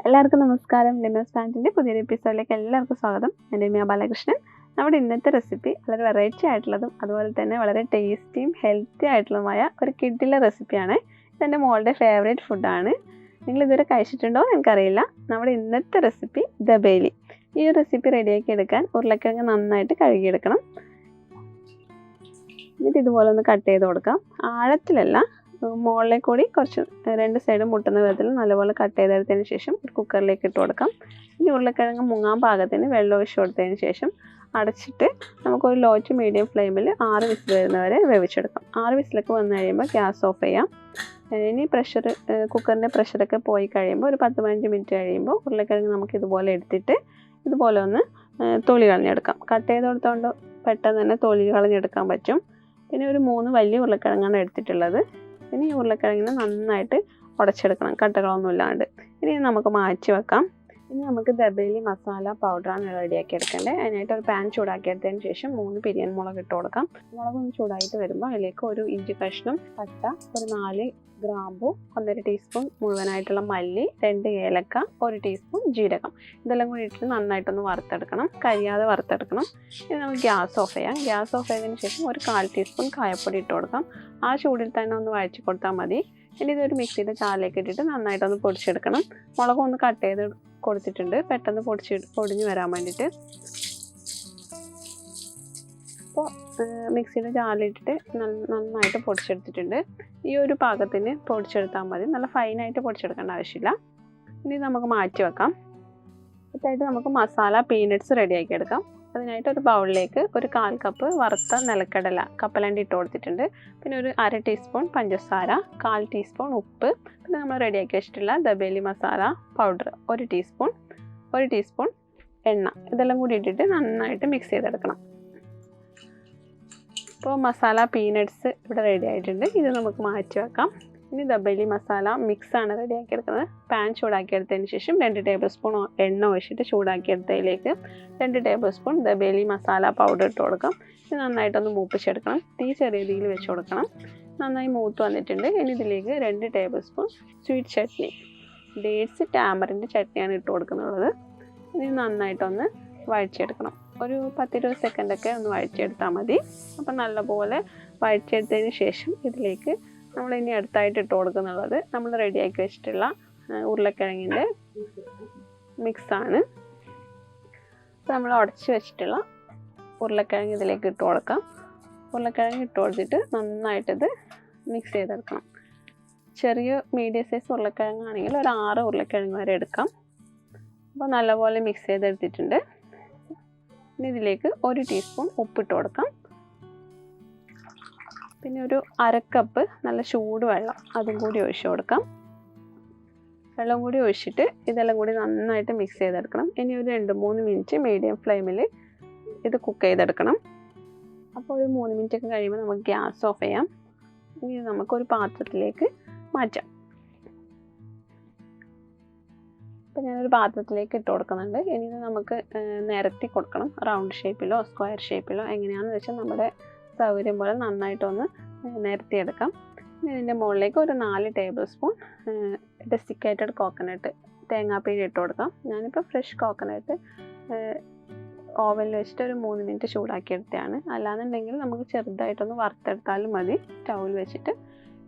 എല്ലാവർക്കും നമസ്കാരം. രമ്യാസ് പാൻറ്റിൻ്റെ പുതിയൊരു എപ്പിസോഡിലേക്ക് എല്ലാവർക്കും സ്വാഗതം. ഞാൻ രമ്യ ബാലകൃഷ്ണൻ. നമ്മുടെ ഇന്നത്തെ റെസിപ്പി വളരെ വെറൈറ്റി ആയിട്ടുള്ളതും അതുപോലെ തന്നെ വളരെ ടേസ്റ്റിയും ഹെൽത്തി ആയിട്ടുള്ളതുമായ ഒരു കിഡിലെ റെസിപ്പിയാണ്. ഇതെൻ്റെ മോളുടെ ഫേവറേറ്റ് ഫുഡാണ്. നിങ്ങൾ ഇതുവരെ കഴിച്ചിട്ടുണ്ടോ എനിക്കറിയില്ല. നമ്മുടെ ഇന്നത്തെ റെസിപ്പി ദബേലി. ഈ ഒരു റെസിപ്പി റെഡിയാക്കി എടുക്കാൻ ഉരുളക്കിഴങ്ങ് നന്നായിട്ട് കഴുകിയെടുക്കണം. എന്നിട്ട് ഇതുപോലെ ഒന്ന് കട്ട് ചെയ്ത് കൊടുക്കാം. ആഴത്തിലല്ല, മുകളിലേക്ക് കൂടി കുറച്ച് രണ്ട് സൈഡും മുട്ടുന്ന വിധത്തിൽ നല്ലപോലെ കട്ട് ചെയ്തെടുത്തതിന് ശേഷം ഒരു കുക്കറിലേക്ക് ഇട്ട് കൊടുക്കാം. ഇനി ഉരുളക്കിഴങ്ങ് മുങ്ങാൻ പാകത്തിന് വെള്ളം ഒഴിച്ച് കൊടുത്തതിന് ശേഷം അടച്ചിട്ട് നമുക്കൊരു ലോ ടു മീഡിയം ഫ്ലെയിമിൽ 6 വിസിൽ വരുന്നവരെ വേവിച്ചെടുക്കാം. 6 വിസിലൊക്കെ വന്നു കഴിയുമ്പോൾ ഗ്യാസ് ഓഫ് ചെയ്യാം. ഇനി കുക്കറിൻ്റെ പ്രഷറൊക്കെ പോയി കഴിയുമ്പോൾ ഒരു 10-15 മിനിറ്റ് കഴിയുമ്പോൾ ഉരുളക്കിഴങ്ങ് നമുക്ക് ഇതുപോലെ എടുത്തിട്ട് ഇതുപോലെ ഒന്ന് തൊലി കളഞ്ഞെടുക്കാം. കട്ട് ചെയ്ത് കൊടുത്തുകൊണ്ട് പെട്ടെന്ന് തന്നെ തൊലി കളഞ്ഞെടുക്കാൻ പറ്റും. പിന്നെ ഒരു 3 വലിയ ഉരുളക്കിഴങ്ങാണ് എടുത്തിട്ടുള്ളത്. ഇനി ഉരുളക്കിഴങ്ങിനെ നന്നായിട്ട് ഉടച്ചെടുക്കണം, കട്ടകളൊന്നും ഇല്ലാണ്ട്. ഇനി നമുക്ക് മാറ്റി വെക്കാം. ഇനി നമുക്ക് ദബേലി മസാല പൗഡറാണ് റെഡിയാക്കി എടുക്കേണ്ടത്. അതിനായിട്ട് ഒരു പാൻ ചൂടാക്കി എടുത്തതിന് ശേഷം 3 പിരിയൻ മുളക് ഇട്ട് കൊടുക്കാം. മുളകൊന്ന് ചൂടായിട്ട് വരുമ്പോൾ അതിലേക്ക് ഒരു ഇഞ്ചി കഷ്ണം, പട്ട, ഒരു 4 ഗ്രാമ്പു, 1.5 ടീസ്പൂൺ മുഴുവനായിട്ടുള്ള മല്ലി, 2 ഏലക്ക, 1 ടീസ്പൂൺ ജീരകം, ഇതെല്ലാം കൂടി ഇട്ട് നന്നായിട്ടൊന്ന് വറുത്തെടുക്കണം, കരിയാതെ വറുത്തെടുക്കണം. ഇനി നമുക്ക് ഗ്യാസ് ഓഫ് ചെയ്യാം. ഗ്യാസ് ഓഫ് ചെയ്തതിന് ശേഷം ഒരു 1/4 ടീസ്പൂൺ കായപ്പൊടി ഇട്ട് കൊടുക്കാം. ആ ചൂടിൽ തന്നെ ഒന്ന് വഴറ്റി കൊടുത്താൽ മതി. ഇനി ഇതൊരു മിക്സിയുടെ ജാറിലേക്ക് ഇട്ടിട്ട് നന്നായിട്ടൊന്ന് പൊടിച്ചെടുക്കണം. മുളകൊന്ന് കട്ട് ചെയ്ത് കൊടുത്തിട്ടുണ്ട്, പെട്ടെന്ന് പൊടിഞ്ഞ് വരാൻ വേണ്ടിയിട്ട്. അപ്പോൾ മിക്സിയുടെ ജാറിലിട്ടിട്ട് നന്നായിട്ട് പൊടിച്ചെടുത്തിട്ടുണ്ട്. ഈ ഒരു പാകത്തിന് പൊടിച്ചെടുത്താൽ മതി, നല്ല ഫൈനായിട്ട് പൊടിച്ചെടുക്കേണ്ട ആവശ്യമില്ല. ഇനി നമുക്ക് മാറ്റി വെക്കാം. അടുത്തായിട്ട് നമുക്ക് മസാല പീനട്ട്സ് റെഡിയാക്കി എടുക്കാം. അതിനായിട്ട് ഒരു ബൗളിലേക്ക് ഒരു 1/4 കപ്പ് വറുത്ത നിലക്കടല കപ്പലണ്ടി ഇട്ട് കൊടുത്തിട്ടുണ്ട്. പിന്നെ ഒരു 1/2 ടീസ്പൂൺ പഞ്ചസാര, 1/4 ടീസ്പൂൺ ഉപ്പ്, പിന്നെ നമ്മൾ റെഡിയാക്കി വെച്ചിട്ടുള്ള ദബേലി മസാല പൗഡർ 1 ടീസ്പൂൺ എണ്ണ, ഇതെല്ലാം കൂടി ഇട്ടിട്ട് നന്നായിട്ട് മിക്സ് ചെയ്തെടുക്കണം. ഇപ്പോൾ മസാല പീനട്ട്സ് ഇവിടെ റെഡി ആയിട്ടുണ്ട്. ഇത് നമുക്ക് മാറ്റി വെക്കാം. ഇനി ദബേലി മസാല മിക്സാണ് റെഡിയാക്കി എടുക്കുന്നത്. പാൻ ചൂടാക്കിയെടുത്തതിന് ശേഷം 2 ടേബിൾ സ്പൂൺ എണ്ണ ഒഴിച്ചിട്ട് ചൂടാക്കിയെടുത്തതിലേക്ക് 2 ടേബിൾ സ്പൂൺ ദബേലി മസാല പൗഡർ ഇട്ട് കൊടുക്കാം. ഇത് നന്നായിട്ടൊന്ന് മൂപ്പിച്ചെടുക്കണം. തീ ചെറിയ രീതിയിൽ വെച്ച് കൊടുക്കണം. നന്നായി മൂത്ത് വന്നിട്ടുണ്ട്. ഇനി ഇതിലേക്ക് 2 tablespoon sweet chutney, dates ടാമറിൻ്റെ ചട്നിയാണ് ഇട്ട് കൊടുക്കുന്നത്. ഇനി നന്നായിട്ടൊന്ന് വഴറ്റിയെടുക്കണം. ഒരു 10-20 സെക്കൻഡൊക്കെ ഒന്ന് വഴറ്റിയെടുത്താൽ മതി. അപ്പം നല്ലപോലെ വഴറ്റിയെടുത്തതിന് ശേഷം ഇതിലേക്ക് നമ്മൾ ഇനി അടുത്തായിട്ട് ഇട്ട് കൊടുക്കുന്നുള്ളത് നമ്മൾ റെഡിയാക്കി വെച്ചിട്ടുള്ള ഉരുളക്കിഴങ്ങിൻ്റെ മിക്സാണ്. അപ്പോൾ നമ്മൾ ഉടച്ച് വെച്ചിട്ടുള്ള ഉരുളക്കിഴങ്ങ് ഇതിലേക്ക് ഇട്ട് കൊടുക്കാം. ഉരുളക്കിഴങ്ങ് ഇട്ട് കൊടുത്തിട്ട് നന്നായിട്ടിത് മിക്സ് ചെയ്തെടുക്കണം. ചെറിയ മീഡിയം സൈസ് ഉരുളക്കിഴങ്ങാണെങ്കിൽ ഒരു 6 ഉരുളക്കിഴങ്ങ് വരെ എടുക്കാം. അപ്പോൾ നല്ലപോലെ മിക്സ് ചെയ്തെടുത്തിട്ടുണ്ട്. ഇനി ഇതിലേക്ക് 1 ടീസ്പൂൺ ഉപ്പിട്ട് കൊടുക്കാം. പിന്നെ ഒരു 1/2 കപ്പ് നല്ല ചൂട് വെള്ളം അതും കൂടി ഒഴിച്ച് കൊടുക്കാം. വെള്ളം കൂടി ഒഴിച്ചിട്ട് ഇതെല്ലാം കൂടി നന്നായിട്ട് മിക്സ് ചെയ്തെടുക്കണം. ഇനി ഒരു 2-3 മിനിറ്റ് മീഡിയം ഫ്ലെയിമിൽ ഇത് കുക്ക് ചെയ്തെടുക്കണം. അപ്പോൾ ഒരു 3 മിനിറ്റ് ഒക്കെ കഴിയുമ്പോൾ നമുക്ക് ഗ്യാസ് ഓഫ് ചെയ്യാം. ഇനി നമുക്കൊരു പാത്രത്തിലേക്ക് മാറ്റാം. അപ്പോൾ ഞാനൊരു പാത്രത്തിലേക്ക് ഇട്ട് കൊടുക്കുന്നുണ്ട്. ഇനി ഇത് നമുക്ക് നിരത്തി കൊടുക്കണം. റൗണ്ട് ഷേപ്പിലോ സ്ക്വയർ ഷേപ്പിലോ എങ്ങനെയാണെന്ന് വെച്ചാൽ നമ്മുടെ സൗകര്യം പോലെ നന്നായിട്ടൊന്ന് നിരത്തിയെടുക്കാം. ഇതിൻ്റെ മുകളിലേക്ക് ഒരു 4 ടേബിൾ സ്പൂൺ ഡെസിക്കേറ്റഡ് കോക്കനട്ട് തേങ്ങാപ്പീരി ഇട്ട് കൊടുക്കാം. ഞാനിപ്പോൾ ഫ്രഷ് കോക്കനട്ട് ഓവനിൽ വെച്ചിട്ട് ഒരു 3 മിനിറ്റ് ചൂടാക്കിയെടുത്തതാണ്. അല്ലാന്നുണ്ടെങ്കിൽ നമുക്ക് ചെറുതായിട്ടൊന്ന് വറുത്തെടുത്താലും മതി സ്റ്റൗവിൽ വെച്ചിട്ട്.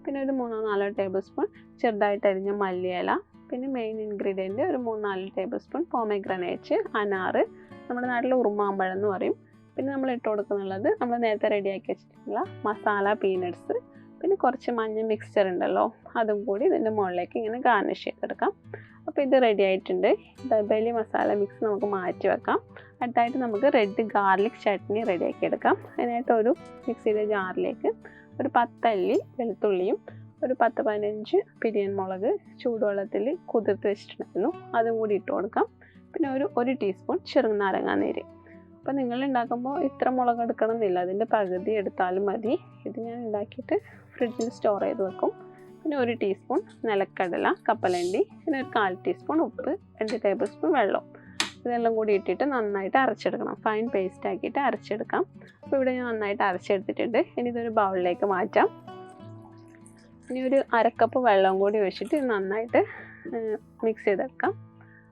പിന്നെ ഒരു 3-4 ടേബിൾ സ്പൂൺ ചെറുതായിട്ട് അരിഞ്ഞ മല്ലിയില, പിന്നെ മെയിൻ ഇൻഗ്രീഡിയൻറ്റ് ഒരു 3-4 ടേബിൾ സ്പൂൺ പോമഗ്രാനേറ്റ്, അനാറ്, നമ്മുടെ നാട്ടിൽ ഉറുമാമ്പഴം എന്ന് പറയും. പിന്നെ നമ്മൾ ഇട്ട് കൊടുക്കുന്നുള്ളത് നമ്മൾ നേരത്തെ റെഡിയാക്കി വെച്ചിട്ടുള്ള മസാല പീനട്ട്സ്, പിന്നെ കുറച്ച് മഞ്ഞ മിക്സ്ചർ ഉണ്ടല്ലോ അതും കൂടി ഇതിൻ്റെ മുകളിലേക്ക് ഇങ്ങനെ ഗാർണിഷ് ചെയ്തെടുക്കാം. അപ്പോൾ ഇത് റെഡി ആയിട്ടുണ്ട്. ദബേലി മസാല മിക്സ് നമുക്ക് മാറ്റി വെക്കാം. അടുത്തായിട്ട് നമുക്ക് റെഡ് ഗാർലിക് ചട്നി റെഡിയാക്കി എടുക്കാം. അതിനായിട്ട് ഒരു മിക്സിയുടെ ജാറിലേക്ക് ഒരു 10 അല്ലി വെളുത്തുള്ളിയും ഒരു 10-15 പിരിയൻ മുളക് ചൂടുവെള്ളത്തിൽ കുതിർത്ത് വെച്ചിട്ടുണ്ടായിരുന്നു, അതും കൂടി ഇട്ട് കൊടുക്കാം. പിന്നെ ഒരു ടീസ്പൂൺ ചെറുനാരങ്ങാ നീര്. അപ്പോൾ നിങ്ങൾ ഉണ്ടാക്കുമ്പോൾ ഇത്ര മുളക് എടുക്കണം എന്നില്ല, അതിൻ്റെ പകുതി എടുത്താലും മതി. ഇത് ഞാൻ ഉണ്ടാക്കിയിട്ട് ഫ്രിഡ്ജിൽ സ്റ്റോർ ചെയ്ത് വെക്കും. പിന്നെ 1 ടീസ്പൂൺ നിലക്കടല കപ്പലണ്ടി, പിന്നെ ഒരു 1/4 ടീസ്പൂൺ ഉപ്പ്, 2 ടേബിൾ സ്പൂൺ വെള്ളം, ഇതെല്ലാം കൂടി ഇട്ടിട്ട് നന്നായിട്ട് അരച്ചെടുക്കണം. ഫൈൻ പേസ്റ്റ് ആക്കിയിട്ട് അരച്ചെടുക്കാം. അപ്പോൾ ഇവിടെ ഞാൻ നന്നായിട്ട് അരച്ചെടുത്തിട്ടുണ്ട്. ഇനി ഇതൊരു ബൗളിലേക്ക് മാറ്റാം. ഇനി ഒരു 1/2 കപ്പ് വെള്ളം കൂടി ഒഴിച്ചിട്ട് നന്നായിട്ട് മിക്സ് ചെയ്തെടുക്കാം.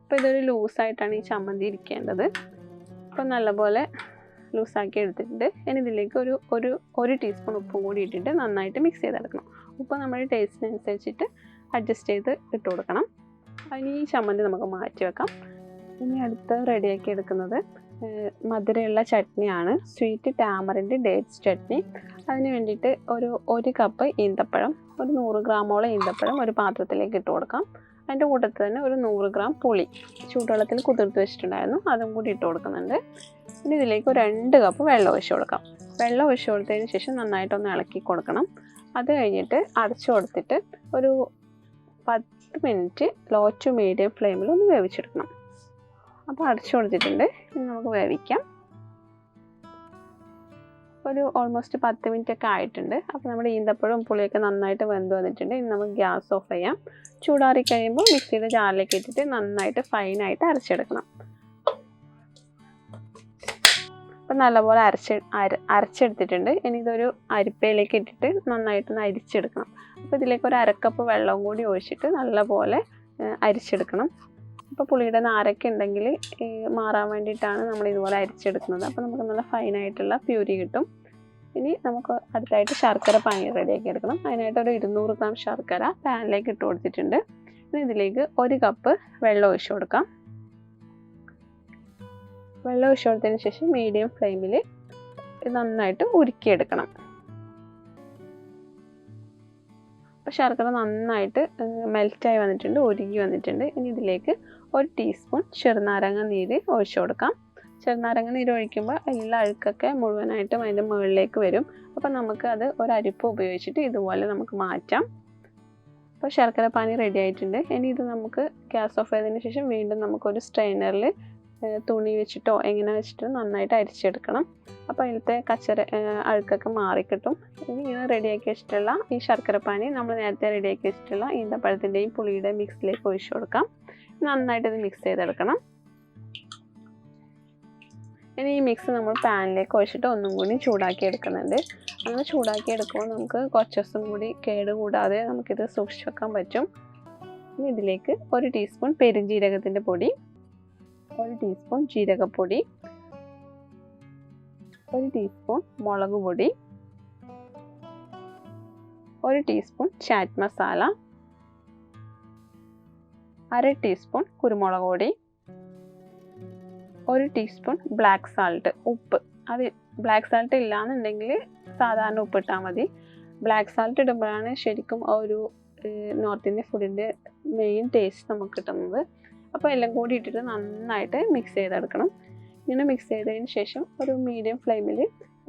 അപ്പോൾ ഇതൊരു ലൂസായിട്ടാണ് ഈ ചമ്മന്തി ഇരിക്കേണ്ടത്. അപ്പോൾ നല്ലപോലെ ലൂസാക്കി എടുത്തിട്ടുണ്ട്. ഇനി ഇതിലേക്ക് ഒരു ടീസ്പൂൺ ഉപ്പും കൂടി ഇട്ടിട്ട് നന്നായിട്ട് മിക്സ് ചെയ്തെടുക്കണം. ഉപ്പ് നമ്മുടെ ടേസ്റ്റിനനുസരിച്ചിട്ട് അഡ്ജസ്റ്റ് ചെയ്ത് ഇട്ട് കൊടുക്കണം. അതിന് ഈ ചമ്മന്തി നമുക്ക് മാറ്റി വെക്കാം. ഇനി അടുത്ത് റെഡിയാക്കി എടുക്കുന്നത് മധുരമുള്ള ചട്നിയാണ്. സ്വീറ്റ് ടാമറിൻ്റെ ഡേറ്റ്സ് ചട്നി. അതിന് വേണ്ടിയിട്ട് ഒരു കപ്പ് ഈന്തപ്പഴം, ഒരു 100 ഗ്രാമോളം ഈന്തപ്പഴം ഒരു പാത്രത്തിലേക്ക് ഇട്ട് കൊടുക്കാം. അതിൻ്റെ കൂട്ടത്തിൽ തന്നെ ഒരു 100 ഗ്രാം പുളി ചൂടുവെള്ളത്തിൽ കുതിർത്ത് വെച്ചിട്ടുണ്ടായിരുന്നു, അതും കൂടി ഇട്ട് കൊടുക്കുന്നുണ്ട്. ഇനി ഇതിലേക്ക് ഒരു 2 കപ്പ് വെള്ളം ഒഴിച്ച് കൊടുക്കാം. വെള്ളം ഒഴിച്ച് കൊടുത്തതിന് ശേഷം നന്നായിട്ടൊന്ന് ഇളക്കി കൊടുക്കണം. അത് കഴിഞ്ഞിട്ട് അടച്ചു കൊടുത്തിട്ട് ഒരു 10 മിനിറ്റ് ലോ ടു മീഡിയം ഫ്ലെയിമിൽ ഒന്ന് വേവിച്ചെടുക്കണം. അപ്പോൾ അടച്ചു കൊടുത്തിട്ടുണ്ട്. ഇനി നമുക്ക് വേവിക്കാം. ഒരു ഓൾമോസ്റ്റ് 10 മിനിറ്റ് ഒക്കെ ആയിട്ടുണ്ട്. അപ്പോൾ നമ്മുടെ ഈന്തപ്പഴവും പുളിയൊക്കെ നന്നായിട്ട് വെന്ത് വന്നിട്ടുണ്ട്. ഇനി നമുക്ക് ഗ്യാസ് ഓഫ് ചെയ്യാം. ചൂടാറി കഴിയുമ്പോൾ മിക്സിയുടെ ജാറിലേക്ക് ഇട്ടിട്ട് നന്നായിട്ട് ഫൈനായിട്ട് അരച്ചെടുക്കണം. അപ്പം നല്ലപോലെ അരച്ചെടുത്തിട്ടുണ്ട്. ഇനി ഇതൊരു അരിപ്പയിലേക്ക് ഇട്ടിട്ട് നന്നായിട്ടൊന്ന് അരിച്ചെടുക്കണം. അപ്പോൾ ഇതിലേക്ക് ഒരു 1/2 കപ്പ് വെള്ളവും കൂടി ഒഴിച്ചിട്ട് നല്ലപോലെ അരിച്ചെടുക്കണം. അപ്പോൾ പുളിയുടെ നാരൊക്കെ ഉണ്ടെങ്കിൽ മാറാൻ വേണ്ടിയിട്ടാണ് നമ്മൾ ഇതുപോലെ അരിച്ചെടുക്കുന്നത്. അപ്പോൾ നമുക്ക് നല്ല ഫൈനായിട്ടുള്ള പ്യൂരി കിട്ടും. ഇനി നമുക്ക് അടുത്തായിട്ട് ശർക്കര പാനി റെഡിയാക്കി എടുക്കണം. അതിനായിട്ട് ഒരു 200 ഗ്രാം ശർക്കര പാനിലേക്ക് ഇട്ട് കൊടുത്തിട്ടുണ്ട്. ഇനി ഇതിലേക്ക് 1 കപ്പ് വെള്ളം ഒഴിച്ചു കൊടുക്കാം. വെള്ളം ഒഴിച്ചു കൊടുത്തതിന് ശേഷം മീഡിയം ഫ്ലെയിമിൽ നന്നായിട്ട് ഉരുക്കിയെടുക്കണം. അപ്പോൾ ശർക്കര നന്നായിട്ട് മെൽറ്റായി വന്നിട്ടുണ്ട്, ഉരുകി വന്നിട്ടുണ്ട്. ഇനി ഇതിലേക്ക് 1 ടീസ്പൂൺ ചെറുനാരങ്ങ നീര് ഒഴിച്ചു കൊടുക്കാം. ചെറുനാരങ്ങ നീര് ഒഴിക്കുമ്പോൾ എല്ലാ അഴുക്കൊക്കെ മുഴുവനായിട്ടും അതിൻ്റെ മുകളിലേക്ക് വരും. അപ്പോൾ നമുക്ക് അത് ഒരു അരിപ്പ് ഉപയോഗിച്ചിട്ട് ഇതുപോലെ നമുക്ക് മാറ്റാം. അപ്പോൾ ശർക്കര പാനി റെഡി ആയിട്ടുണ്ട്. ഇനി ഇത് നമുക്ക് ഗ്യാസ് ഓഫ് ചെയ്തതിന് ശേഷം വീണ്ടും നമുക്കൊരു സ്ട്രെയിനറിൽ തുണി വെച്ചിട്ടോ എങ്ങനെ വെച്ചിട്ട് നന്നായിട്ട് അരിച്ചെടുക്കണം. അപ്പോൾ അതിലത്തെ അഴുക്കൊക്കെ മാറിക്കിട്ടും. ഇനി ഇങ്ങനെ റെഡിയാക്കി വെച്ചിട്ടുള്ള ഈ ശർക്കര പാനി നമ്മൾ നേരത്തെ റെഡിയാക്കി വെച്ചിട്ടുള്ള ഈന്തപ്പഴത്തിൻ്റെയും പുളിയുടെയും മിക്സിലേക്ക് ഒഴിച്ചു കൊടുക്കാം. നന്നായിട്ട് ഇത് മിക്സ് ചെയ്തെടുക്കണം. ഇനി ഈ മിക്സ് നമ്മൾ പാനിലേക്ക് ഒഴിച്ചിട്ട് ഒന്നും കൂടി ചൂടാക്കി എടുക്കുന്നുണ്ട്. അങ്ങനെ ചൂടാക്കി എടുക്കുമ്പോൾ നമുക്ക് കുറച്ച് ദിവസം കൂടി കേട് കൂടാതെ നമുക്കിത് സൂക്ഷിച്ച് വെക്കാൻ പറ്റും. ഇനി ഇതിലേക്ക് 1 ടീസ്പൂൺ പെരുംജീരകത്തിൻ്റെ പൊടി, 1 ടീസ്പൂൺ ജീരകപ്പൊടി, 1 ടീസ്പൂൺ മുളക് പൊടി, 1 ടീസ്പൂൺ ചാറ്റ് മസാല, 1/2 ടീസ്പൂൺ കുരുമുളക് പൊടി, 1 ടീസ്പൂൺ ബ്ലാക്ക് സാൾട്ട് ഉപ്പ്. അത് ബ്ലാക്ക് സാൾട്ട് ഇല്ലയെന്നുണ്ടെങ്കിൽ സാധാരണ ഉപ്പിട്ടാൽ മതി. ബ്ലാക്ക് സാൾട്ട് ഇടുമ്പോഴാണ് ശരിക്കും ഒരു നോർത്ത് ഇന്ത്യൻ ഫുഡിൻ്റെ മെയിൻ ടേസ്റ്റ് നമുക്ക് കിട്ടുന്നത്. അപ്പോൾ എല്ലാം കൂടി ഇട്ടിട്ട് നന്നായിട്ട് മിക്സ് ചെയ്തെടുക്കണം. ഇങ്ങനെ മിക്സ് ചെയ്തതിന് ശേഷം ഒരു മീഡിയം ഫ്ലെയിമിൽ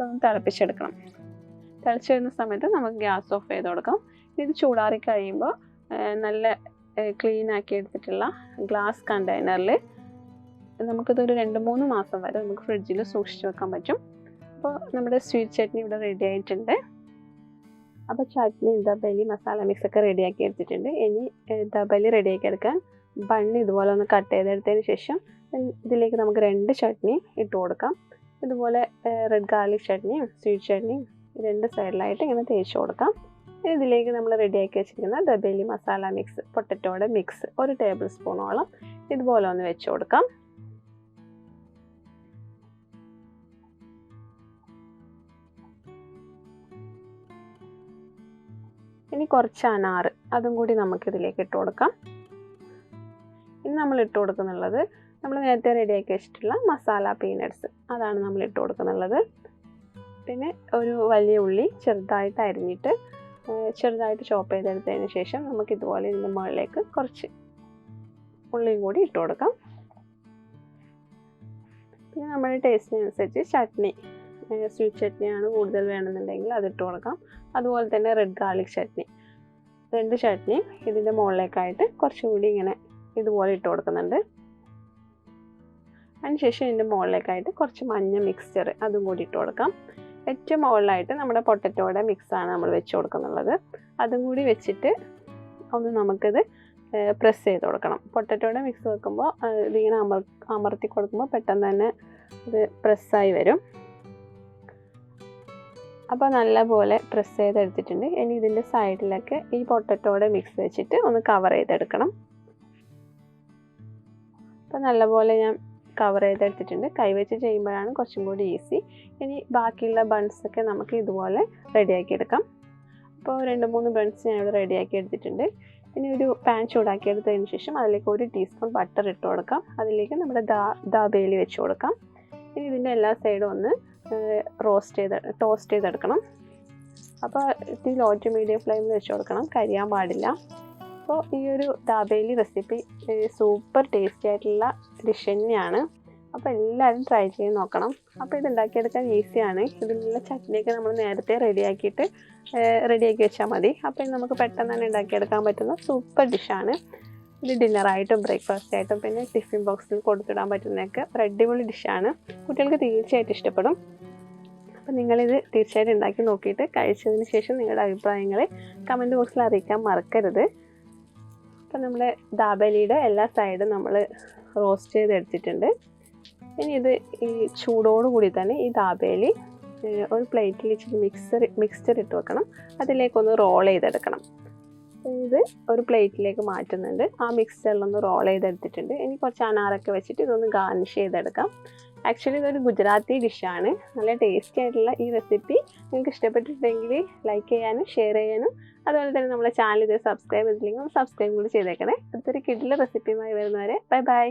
ഒന്ന് തിളപ്പിച്ചെടുക്കണം. തിളച്ച് വരുന്ന സമയത്ത് നമുക്ക് ഗ്യാസ് ഓഫ് ചെയ്ത് കൊടുക്കാം. ഇത് ചൂടാറി കഴിയുമ്പോൾ നല്ല ക്ലീൻ ആക്കി എടുത്തിട്ടുള്ള ഗ്ലാസ് കണ്ടെയ്നറിൽ നമുക്കിതൊരു 2-3 മാസം വരെ നമുക്ക് ഫ്രിഡ്ജിൽ സൂക്ഷിച്ച് വെക്കാൻ പറ്റും. അപ്പോൾ നമ്മുടെ സ്വീറ്റ് ചട്നി ഇവിടെ റെഡി ആയിട്ടുണ്ട്. അപ്പോൾ ചട്നി ദബേലി മസാല മിക്സ് ഒക്കെ റെഡിയാക്കി എടുത്തിട്ടുണ്ട്. ഇനി ദബേലി റെഡിയാക്കി എടുക്കാൻ ബണ്ണ് ഇതുപോലെ ഒന്ന് കട്ട് ചെയ്തെടുത്തതിന് ശേഷം ഇതിലേക്ക് നമുക്ക് 2 ചട്നി ഇട്ട് കൊടുക്കാം. ഇതുപോലെ റെഡ് ഗാർലിക് ചട്നിയും സ്വീറ്റ് ചട്നിയും 2 സൈഡിലായിട്ട് ഇങ്ങനെ തേച്ച് കൊടുക്കാം. ഇതിലേക്ക് നമ്മൾ റെഡിയാക്കി വെച്ചിരിക്കുന്ന ദബേലി മസാല മിക്സ്, പൊട്ടറ്റോയുടെ മിക്സ് 1 ടേബിൾ സ്പൂണോളം ഇതുപോലെ ഒന്ന് വെച്ച് കൊടുക്കാം. ഇനി കുറച്ച് അനാറ് അതും കൂടി നമുക്കിതിലേക്ക് ഇട്ട് കൊടുക്കാം. ഇനി നമ്മൾ ഇട്ട് കൊടുക്കുന്നുള്ളത് നമ്മൾ നേരത്തെ റെഡിയാക്കി വെച്ചിട്ടുള്ള മസാല പീനട്ട്സ്, അതാണ് നമ്മൾ ഇട്ട് കൊടുക്കുന്നുള്ളത്. പിന്നെ ഒരു വലിയ ഉള്ളി ചെറുതായിട്ട് അരിഞ്ഞിട്ട് ചെറുതായിട്ട് ചോപ്പ് ചെയ്തെടുത്തതിന് ശേഷം നമുക്കിതുപോലെ ഇതിൻ്റെ മുകളിലേക്ക് കുറച്ച് ഉള്ളിയും കൂടി ഇട്ട് കൊടുക്കാം. പിന്നെ നമ്മുടെ ടേസ്റ്റിനനുസരിച്ച് ചട്നി, സ്വീറ്റ് ചട്നിയാണ് കൂടുതൽ വേണമെന്നുണ്ടെങ്കിൽ അതിട്ട് കൊടുക്കാം. അതുപോലെ തന്നെ റെഡ് ഗാർലിക് ചട്നി, 2 ചട്നി ഇതിൻ്റെ മുകളിലേക്കായിട്ട് കുറച്ചുകൂടി ഇങ്ങനെ ഇതുപോലെ ഇട്ട് കൊടുക്കുന്നുണ്ട്. അതിനുശേഷം ഇതിൻ്റെ മുകളിലേക്കായിട്ട് കുറച്ച് മഞ്ഞ മിക്സ്ചർ അതും കൂടി ഇട്ട് കൊടുക്കാം. ഏറ്റവും മുകളിലായിട്ട് നമ്മുടെ പൊട്ടറ്റോയുടെ മിക്സാണ് നമ്മൾ വെച്ച് കൊടുക്കുന്നുള്ളത്. അതും കൂടി വെച്ചിട്ട് ഒന്ന് നമുക്കിത് പ്രസ് ചെയ്ത് കൊടുക്കണം. പൊട്ടറ്റോയുടെ മിക്സ് വെക്കുമ്പോൾ ഇതിങ്ങനെ അമർത്തി കൊടുക്കുമ്പോൾ പെട്ടെന്ന് തന്നെ ഇത് പ്രസ്സായി വരും. അപ്പോൾ നല്ലപോലെ പ്രസ് ചെയ്തെടുത്തിട്ടുണ്ട്. ഇനി ഇതിൻ്റെ സൈഡിലൊക്കെ ഈ പൊട്ടറ്റോയുടെ മിക്സ് വെച്ചിട്ട് ഒന്ന് കവർ ചെയ്തെടുക്കണം. അപ്പോൾ നല്ലപോലെ ഞാൻ കവർ ചെയ്തെടുത്തിട്ടുണ്ട്. കൈവച്ച് ചെയ്യുമ്പോഴാണ് കുറച്ചും കൂടി ഈസി. ഇനി ബാക്കിയുള്ള ബൺസൊക്കെ നമുക്ക് ഇതുപോലെ റെഡിയാക്കി എടുക്കാം. അപ്പോൾ 2-3 ബൺസ് ഞാൻ ഇവിടെ റെഡിയാക്കി എടുത്തിട്ടുണ്ട്. ഇനി ഒരു പാൻ ചൂടാക്കി എടുത്തതിന് ശേഷം അതിലേക്ക് 1 ടീസ്പൂൺ ബട്ടർ ഇട്ട് കൊടുക്കാം. അതിലേക്ക് നമ്മുടെ ദാബേലി വെച്ച് കൊടുക്കാം. ഇനി ഇതിൻ്റെ എല്ലാ സൈഡും ഒന്ന് ടോസ്റ്റ് ചെയ്തെടുക്കണം. അപ്പോൾ ഇത് ലോ ടു മീഡിയം ഫ്ലെയിമിൽ വെച്ച് കൊടുക്കണം, കരിയാൻ പാടില്ല. അപ്പോൾ ഈ ഒരു ദാബേലി റെസിപ്പി സൂപ്പർ ടേസ്റ്റി ആയിട്ടുള്ള ഡിഷ് തന്നെയാണ്. അപ്പോൾ എല്ലാവരും ട്രൈ ചെയ്ത് നോക്കണം. അപ്പോൾ ഇത് ഉണ്ടാക്കിയെടുക്കാൻ ഈസിയാണ്. ഇതിനുള്ള ചട്നിയൊക്കെ നമ്മൾ നേരത്തെ റെഡിയാക്കി വെച്ചാൽ മതി. അപ്പോൾ ഇത് നമുക്ക് പെട്ടെന്ന് തന്നെ ഉണ്ടാക്കിയെടുക്കാൻ പറ്റുന്ന സൂപ്പർ ഡിഷാണ്. ഇത് ഡിന്നറായിട്ടും ബ്രേക്ക്ഫാസ്റ്റ് ആയിട്ടും പിന്നെ ടിഫിൻ ബോക്സിൽ കൊടുത്തിടാൻ പറ്റുന്നതൊക്കെ ഒരു അടിപൊളി ഡിഷാണ്. കുട്ടികൾക്ക് തീർച്ചയായിട്ടും ഇഷ്ടപ്പെടും. അപ്പോൾ നിങ്ങളിത് തീർച്ചയായിട്ടും ഉണ്ടാക്കി നോക്കിയിട്ട് കഴിച്ചതിന് ശേഷം നിങ്ങളുടെ അഭിപ്രായങ്ങൾ കമൻറ്റ് ബോക്സിൽ അറിയിക്കാൻ മറക്കരുത്. അപ്പോൾ നമ്മുടെ ദാബേലിയുടെ എല്ലാ സൈഡും നമ്മൾ റോസ്റ്റ് ചെയ്തെടുത്തിട്ടുണ്ട്. ഇനി ഇത് ഈ ചൂടോടുകൂടി തന്നെ ഈ ദാബേലി ഒരു പ്ലേറ്റിൽ ഇച്ചിരി മിക്സ്ചർ ഇട്ട് വെക്കണം. അതിലേക്കൊന്ന് റോൾ ചെയ്തെടുക്കണം. ഇത് ഒരു പ്ലേറ്റിലേക്ക് മാറ്റുന്നുണ്ട്. ആ മിക്സ്ചറിലൊന്ന് റോൾ ചെയ്തെടുത്തിട്ടുണ്ട്. ഇനി കുറച്ച് അനാറൊക്കെ വെച്ചിട്ട് ഇതൊന്ന് ഗാർണിഷ് ചെയ്തെടുക്കാം. ആക്ച്വലി ഇതൊരു ഗുജറാത്തി ഡിഷാണ്. നല്ല ടേസ്റ്റി ആയിട്ടുള്ള ഈ റെസിപ്പി നിങ്ങൾക്ക് ഇഷ്ടപ്പെട്ടിട്ടുണ്ടെങ്കിൽ ലൈക്ക് ചെയ്യാനും ഷെയർ ചെയ്യാനും അതുപോലെ തന്നെ നമ്മുടെ ചാനൽ ഇത് സബ്സ്ക്രൈബ് ചെയ്തില്ലെങ്കിൽ സബ്സ്ക്രൈബ് കൂടി ചെയ്തേക്കണേ. അടുത്തൊരു കിഡിലെ റെസിപ്പിയുമായി വരുന്നവരെ ബൈ ബൈ.